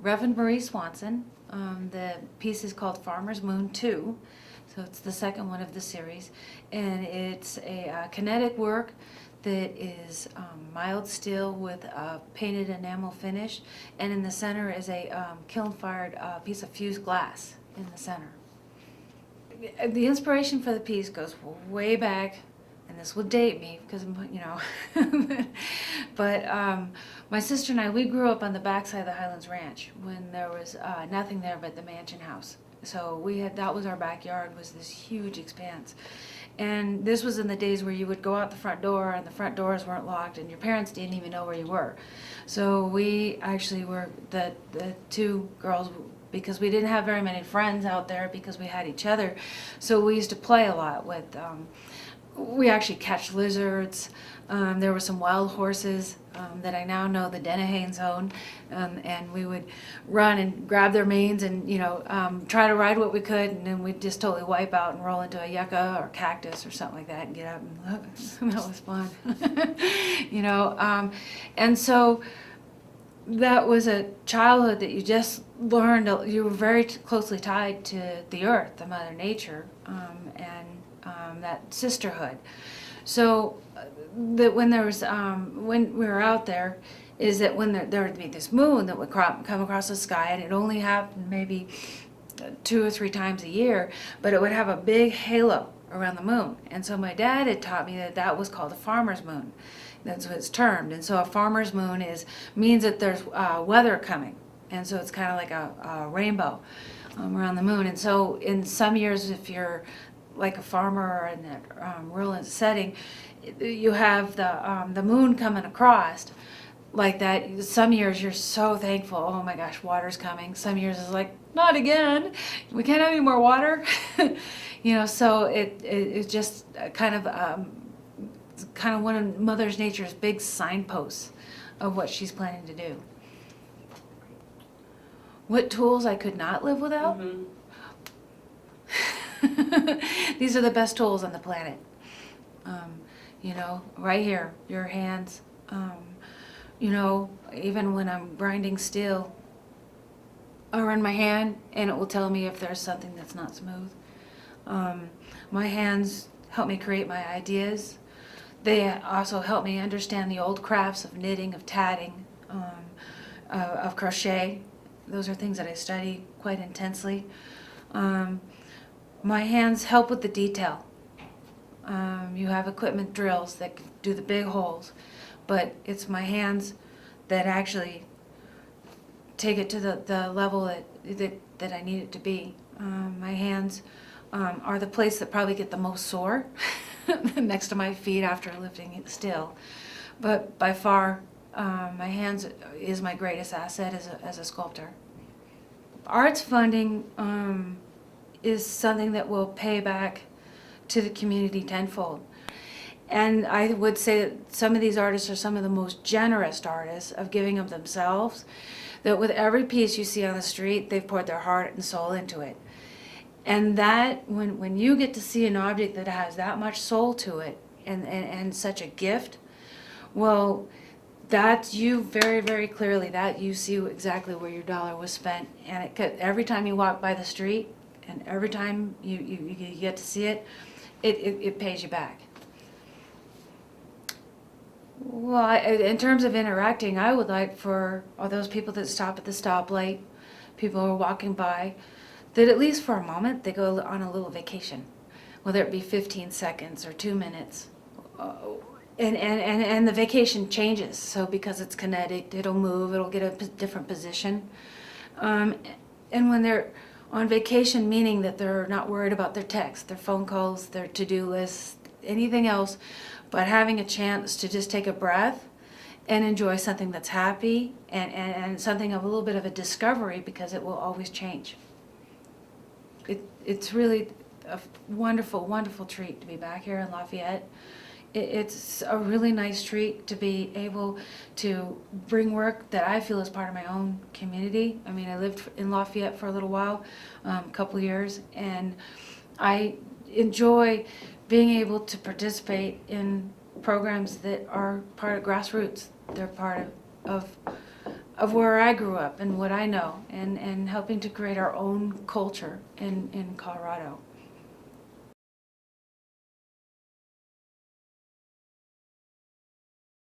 Reven Swanson. The piece is called Farmer's Moon 2, so it's the second one of the series, and it's a kinetic work that is mild steel with a painted enamel finish, and in the center is a kiln-fired piece of fused glass in the center. The inspiration for the piece goes way back, and this will date me because, you know, but my sister and I, we grew up on the backside of the Highlands Ranch when there was nothing there but the mansion house. So that was our backyard, was this huge expanse. And this was in the days where you would go out the front door and the front doors weren't locked and your parents didn't even know where you were. So we actually were the two girls, because we didn't have very many friends out there because we had each other. So we used to play a lot with, we actually catch lizards. There were some wild horses that I now know the Denahanes own, and we would run and grab their manes and, you know, try to ride what we could, and then we'd just totally wipe out and roll into a yucca or cactus or something like that and get up and that was fun. You know, and so that was a childhood that you just learned. You were very closely tied to the earth, the Mother Nature, and that sisterhood. So that when there was when we were out there, is that when there would be this moon that would come across the sky, and it only happened maybe 2 or 3 times a year, but it would have a big halo around the moon. And so my dad had taught me that that was called a farmer's moon. That's what it's termed. And so a farmer's moon means that there's weather coming, and so it's kind of like a rainbow around the moon. And so in some years, if you're like a farmer or in that rural setting, you have the moon coming across like that. Some years you're so thankful, oh my gosh, water's coming. Some years it's like, not again, we can't have any more water. You know, so it's just kind of one of Mother Nature's big signposts of what she's planning to do. What tools I could not live without? Mm-hmm. These are the best tools on the planet. You know, right here, your hands. You know, even when I'm grinding steel, I run my hand and it will tell me if there's something that's not smooth. My hands help me create my ideas. They also help me understand the old crafts of knitting, of tatting, of crochet. Those are things that I study quite intensely. My hands help with the detail. You have equipment drills that do the big holes, but it's my hands that actually take it to the level that I need it to be. My hands are the place that probably get the most sore next to my feet after lifting it still. But by far, my hands is my greatest asset as a sculptor. Arts funding is something that will pay back to the community tenfold. And I would say that some of these artists are some of the most generous artists of giving of themselves, that with every piece you see on the street, they've poured their heart and soul into it. And that, when you get to see an object that has that much soul to it and such a gift, well, that's you very, very clearly, that you see exactly where your dollar was spent. And every time you walk by the street and every time you get to see it, it pays you back. Well, in terms of interacting, I would like for all those people that stop at the stoplight, people who are walking by, that at least for a moment they go on a little vacation, whether it be 15 seconds or 2 minutes. And the vacation changes, so because it's kinetic, it'll move, it'll get a different position. And when they're on vacation, meaning that they're not worried about their texts, their phone calls, their to-do lists, anything else, but having a chance to just take a breath and enjoy something that's happy and something of a little bit of a discovery, because it will always change. It's really a wonderful, wonderful treat to be back here in Lafayette. It's a really nice treat to be able to bring work that I feel is part of my own community. I mean, I lived in Lafayette for a little while, a couple years, and I enjoy being able to participate in programs that are part of grassroots. They're part of of where I grew up and what I know, and helping to create our own culture in Colorado.